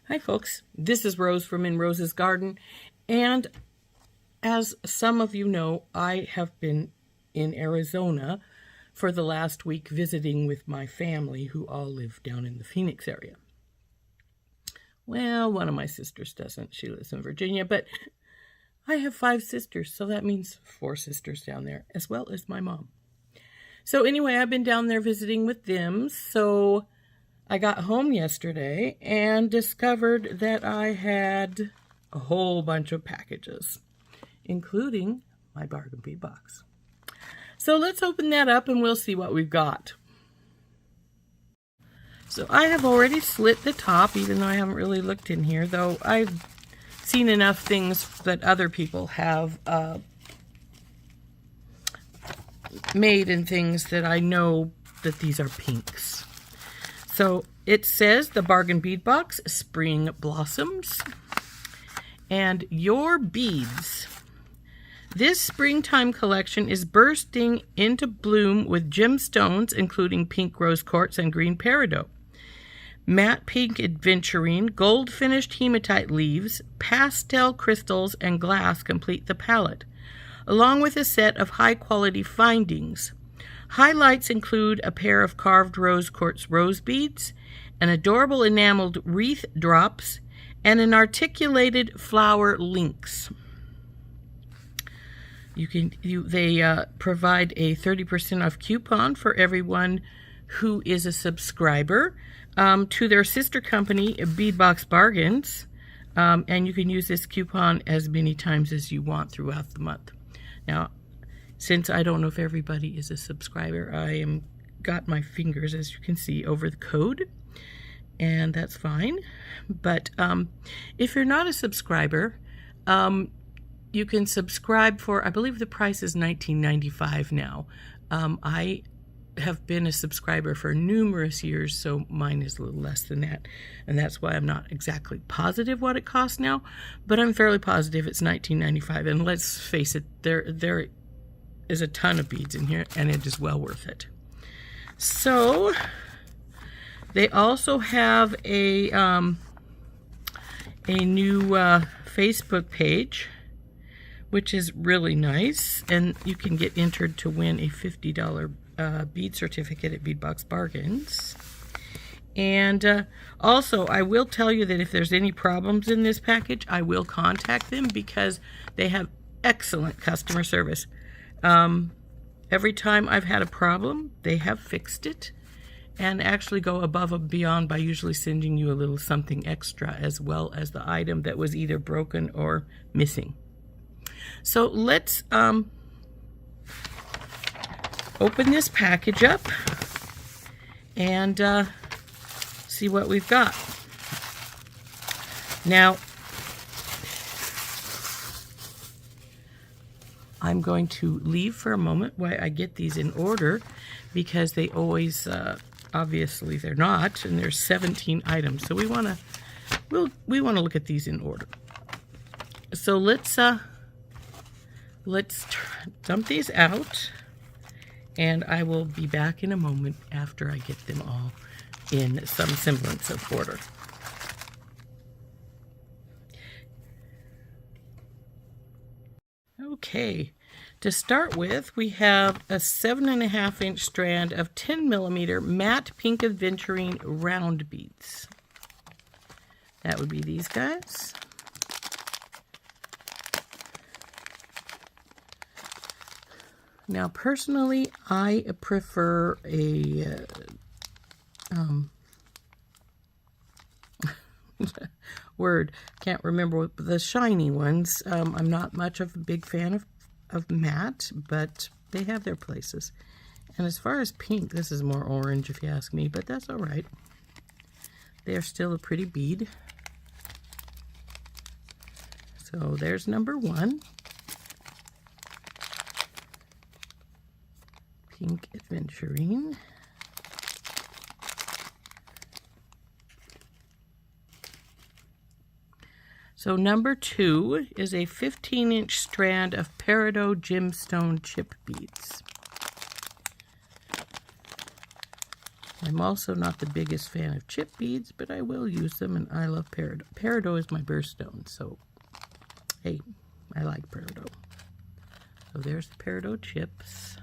Hi folks, this is Rose from In Rose's Garden, and as some of you know, I have been in Arizona for the last week visiting with my family who all live down in the Phoenix area. Well, one of my sisters doesn't. She lives in Virginia, but I have 5 sisters, so that means 4 sisters down there, as well as my mom. So anyway, I've been down there visiting with them, so I got home yesterday and discovered that I had a whole bunch of packages, including my bargain bead box. So let's open that up and we'll see what we've got. So I have already slit the top, even though I haven't really looked in here, though I've seen enough things that other people have made and things that I know that these are pinks. So it says the Bargain Bead Box, Spring Blossoms, and Your Beads. This springtime collection is bursting into bloom with gemstones, including pink rose quartz and green peridot. Matte pink aventurine, gold finished hematite leaves, pastel crystals, and glass complete the palette, along with a set of high-quality findings. Highlights include a pair of carved rose quartz rose beads, an adorable enameled wreath drops, and an articulated flower links. They provide a 30% off coupon for everyone who is a subscriber to their sister company, Beadbox Bargains, and you can use this coupon as many times as you want throughout the month. Now, since I don't know if everybody is a subscriber, I got my fingers, as you can see, over the code, and that's fine. But if you're not a subscriber, you can subscribe for, I believe the price is $19.95 now. I have been a subscriber for numerous years, so mine is a little less than that, and that's why I'm not exactly positive what it costs now, but I'm fairly positive it's $19.95. And let's face it, there is a ton of beads in here, and it is well worth it. So they also have a new Facebook page, which is really nice, and you can get entered to win a $50 bead certificate at Beadbox Bargains. And also, I will tell you that if there's any problems in this package, I will contact them because they have excellent customer service. Every time I've had a problem, they have fixed it and actually go above and beyond by usually sending you a little something extra as well as the item that was either broken or missing. So let's open this package up and see what we've got. Now, I'm going to leave for a moment while I get these in order because they always, obviously they're not, and there's 17 items. So we want to look at these in order. So let's dump these out, and I will be back in a moment after I get them all in some semblance of order. Okay, to start with, we have a 7.5-inch strand of 10mm matte pink aventurine round beads. That would be these guys. Now, personally, I prefer a word, can't remember what the shiny ones. I'm not much of a big fan of matte, but they have their places. And as far as pink, this is more orange if you ask me, but that's all right. They're still a pretty bead. So there's number 1. Pink aventurine. So number 2 is a 15-inch strand of peridot gemstone chip beads. I'm also not the biggest fan of chip beads, but I will use them, and I love peridot. Peridot is my birthstone, so hey, I like peridot. So there's the peridot chips.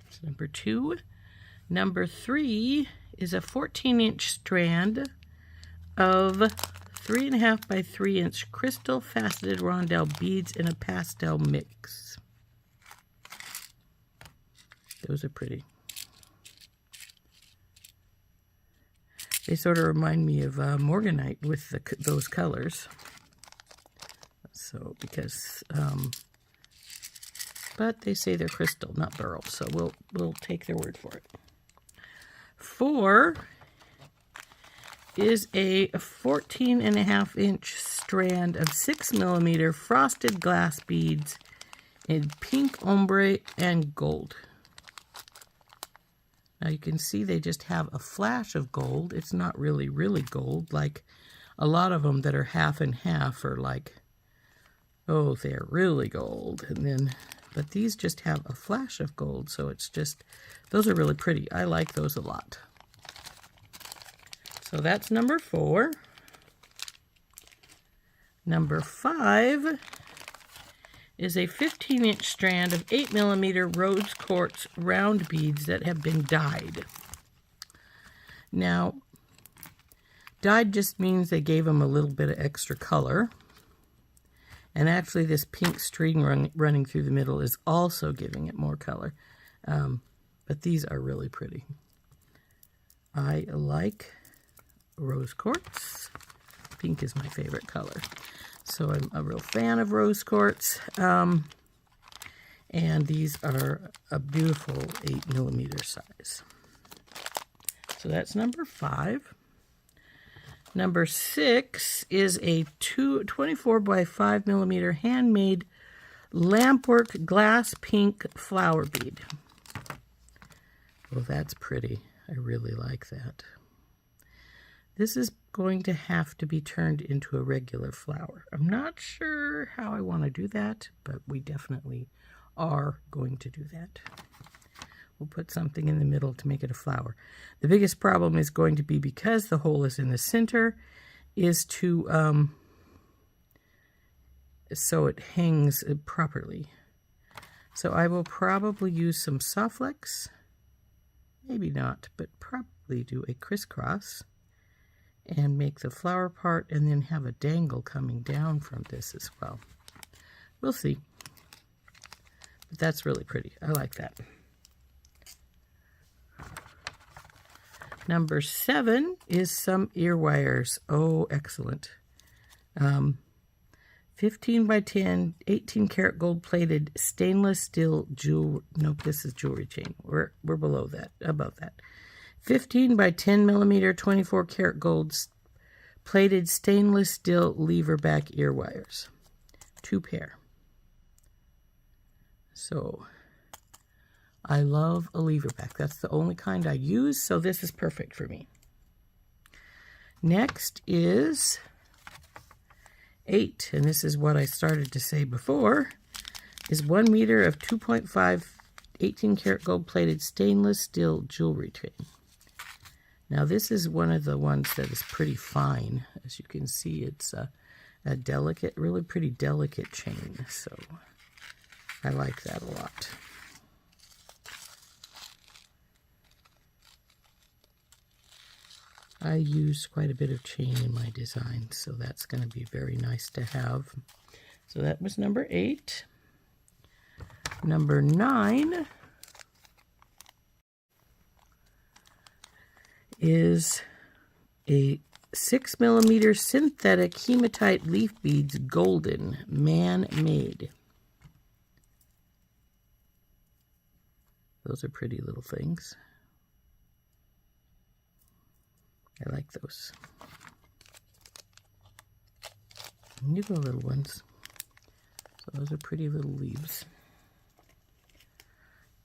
That's number 2. Number 3 is a 14-inch strand of 3.5 by 3-inch crystal faceted rondelle beads in a pastel mix. Those are pretty. They sort of remind me of morganite with those colors. So because, but they say they're crystal, not beryl. So we'll take their word for it. 4 is a 14.5-inch strand of 6mm frosted glass beads in pink ombre and gold. Now you can see they just have a flash of gold. It's not really gold. Like a lot of them that are half and half are like, oh, they're really gold. And then, but these just have a flash of gold. So it's just, those are really pretty. I like those a lot. So that's number 4. Number 5 is a 15-inch strand of 8mm rose quartz round beads that have been dyed. Now, dyed just means they gave them a little bit of extra color. And actually this pink string running through the middle is also giving it more color. But these are really pretty. I like rose quartz. Pink is my favorite color. So I'm a real fan of rose quartz. And these are a beautiful 8mm size. So that's number 5. Number 6 is a 24 by 5mm handmade lampwork glass pink flower bead. Well, that's pretty. I really like that. This is going to have to be turned into a regular flower. I'm not sure how I want to do that, but we definitely are going to do that. We'll put something in the middle to make it a flower. The biggest problem is going to be, because the hole is in the center, is to, so it hangs properly. So I will probably use some Softlex, maybe not, but probably do a crisscross and make the flower part, and then have a dangle coming down from this as well. We'll see. But that's really pretty. I like that. Number 7 is some ear wires. Oh, excellent. 15 by 10, 18 karat gold plated stainless steel jewelry. Nope, this is jewelry chain. We're below that, above that. 15 by 10mm, 24 karat gold plated stainless steel lever back ear wires. 2 pair. So I love a lever back. That's the only kind I use, so this is perfect for me. Next is 8, and this is what I started to say before, is 1 meter of 2.5 18 karat gold plated stainless steel jewelry chain. Now this is one of the ones that is pretty fine. As you can see, it's a delicate, really pretty delicate chain, so I like that a lot. I use quite a bit of chain in my design, so that's going to be very nice to have. So that was number 8. Number 9 is a 6mm synthetic hematite leaf beads, golden, man-made. Those are pretty little things. I like those. And you go, little ones. So those are pretty little leaves.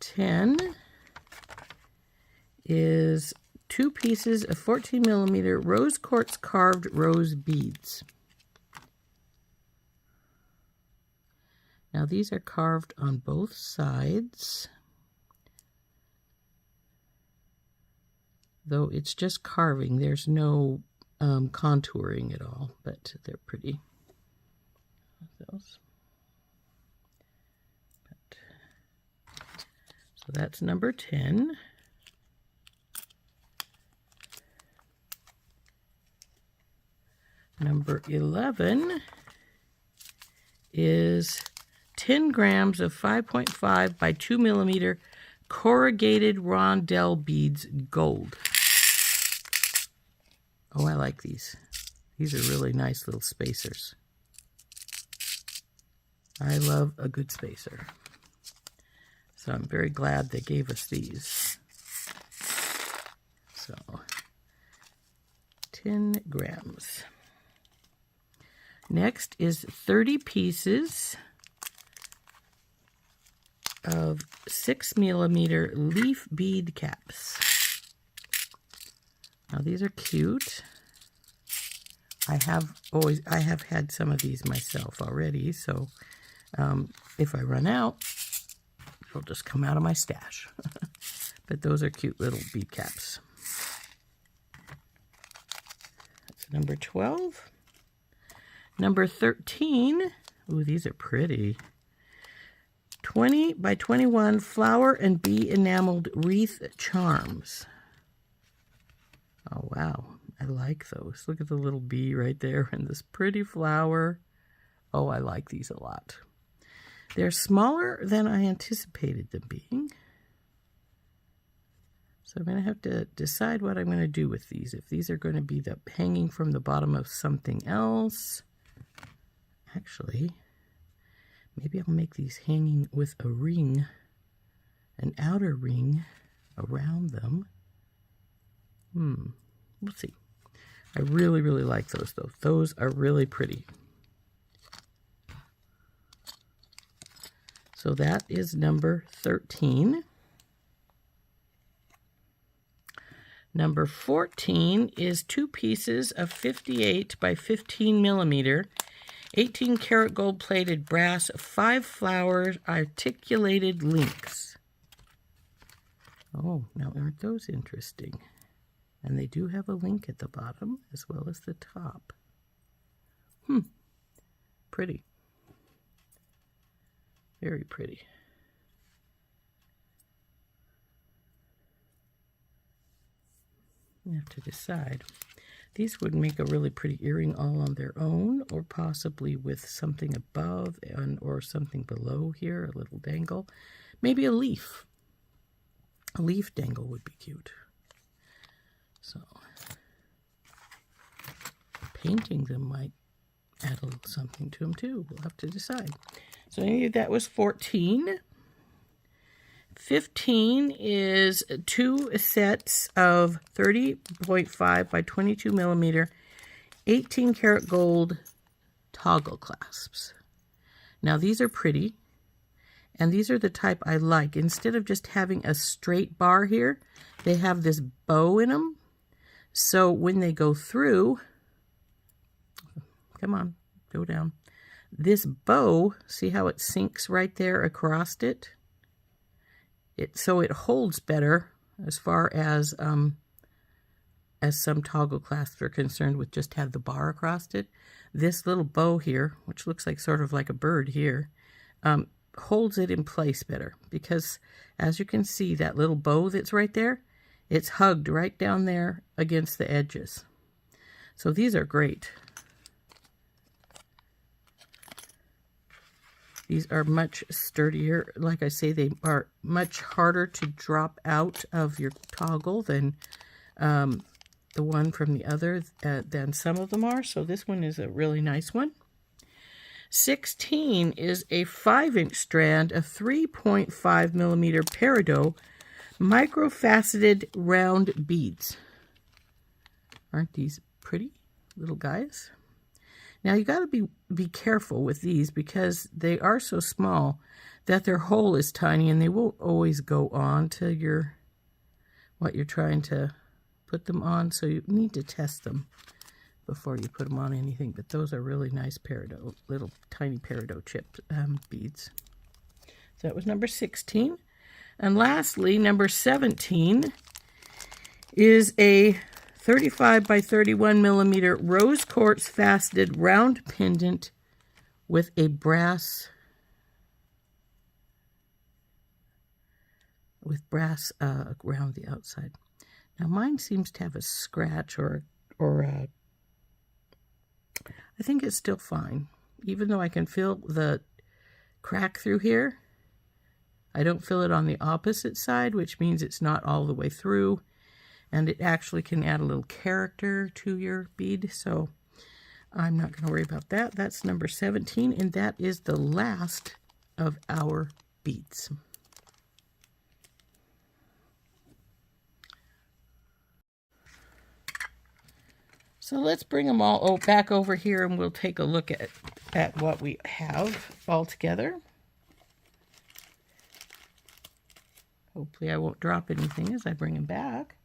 10 is 2 pieces of 14mm rose quartz carved rose beads. Now Now these are carved on both sides, though it's just carving. There's no contouring at all, but they're pretty. Those. So that's number 10. Number 11 is 10 grams of 5.5 by 2 millimeter corrugated rondelle beads, gold. Oh, I like these. These are really nice little spacers. I love a good spacer. So I'm very glad they gave us these. So 10 grams. Next is 30 pieces of 6 millimeter leaf bead caps. Now these are cute. I have had some of these myself already, so if I run out, it'll just come out of my stash. But those are cute little bead caps. That's number 12. Number 13, ooh, these are pretty. 20 by 21 flower and bee enameled wreath charms. Oh, wow. I like those. Look at the little bee right there and this pretty flower. Oh, I like these a lot. They're smaller than I anticipated them being. So I'm going to have to decide what I'm going to do with these. If these are going to be hanging from the bottom of something else. Actually, maybe I'll make these hanging with a ring, an outer ring around them. We'll see. I really, really like those, though. Those are really pretty. So that is number 13. Number 14 is 2 pieces of 58 by 15 millimeter 18 karat gold plated brass 5 flowers articulated links. Oh, now aren't those interesting? And they do have a link at the bottom as well as the top. Pretty. Very pretty. You have to decide. These would make a really pretty earring all on their own, or possibly with something above or something below here, a little dangle. Maybe a leaf. A leaf dangle would be cute. So, painting them might add a little something to them too. We'll have to decide. So that was 14. 15 is 2 sets of 30.5 by 22 millimeter 18 karat gold toggle clasps. Now these are pretty, and these are the type I like. Instead of just having a straight bar here, they have this bow in them. So when they go through, come on, go down. This bow, see how it sinks right there across it? So it holds better as far as some toggle clasps are concerned with just have the bar across it. This little bow here, which looks like sort of like a bird here, holds it in place better, because as you can see, that little bow that's right there, it's hugged right down there against the edges. So these are great. These are much sturdier. Like I say, they are much harder to drop out of your toggle than the one from the other, than some of them are. So this one is a really nice one. 16 is a 5-inch strand of 3.5 millimeter peridot micro-faceted round beads. Aren't these pretty little guys? Now you got to be careful with these, because they are so small that their hole is tiny and they won't always go on to what you're trying to put them on. So you need to test them before you put them on anything. But those are really nice peridot, little tiny peridot chip beads. So that was number 16. And lastly, number 17 is a 35 by 31 millimeter rose quartz faceted round pendant with a brass around the outside. Now mine seems to have a scratch or I think it's still fine. Even though I can feel the crack through here, I don't feel it on the opposite side, which means it's not all the way through. And it actually can add a little character to your bead. So I'm not going to worry about that. That's number 17. And that is the last of our beads. So let's bring them all back over here and we'll take a look at what we have all together. Hopefully I won't drop anything as I bring them back.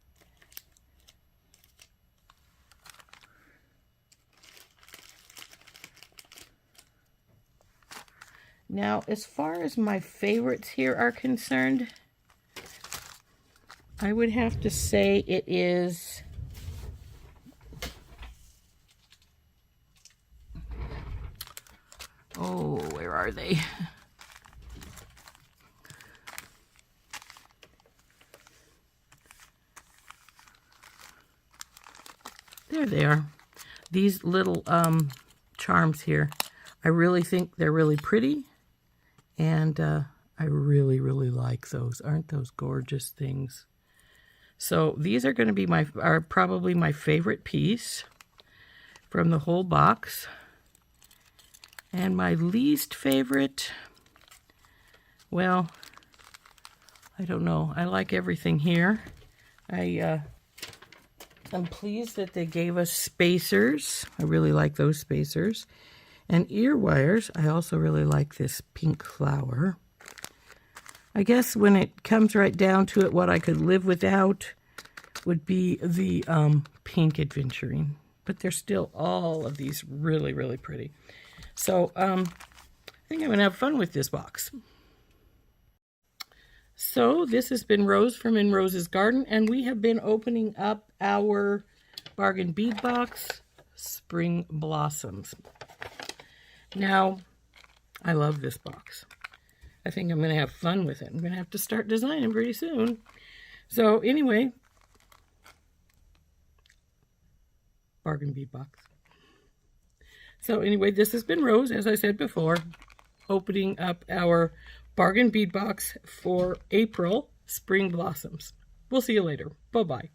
Now, as far as my favorites here are concerned, I would have to say it is where are they? There they are. These little charms here. I really think they're really pretty. And I really, really like those. Aren't those gorgeous things? So these are going to be probably my favorite piece from the whole box. And my least favorite, well, I don't know. I like everything here. I'm pleased that they gave us spacers. I really like those spacers. And ear wires. I also really like this pink flower. I guess when it comes right down to it, what I could live without would be the pink adventuring. But they're still all of these really, really pretty. So I think I'm going to have fun with this box. So this has been Rose from In Rose's Garden, and we have been opening up our bargain bead box, Spring Blossoms. Now, I love this box. I think I'm going to have fun with it. I'm going to have to start designing pretty soon. So anyway, bargain bead box. So anyway, this has been Rose, as I said before, opening up our bargain bead box for April Spring Blossoms. We'll see you later. Bye-bye.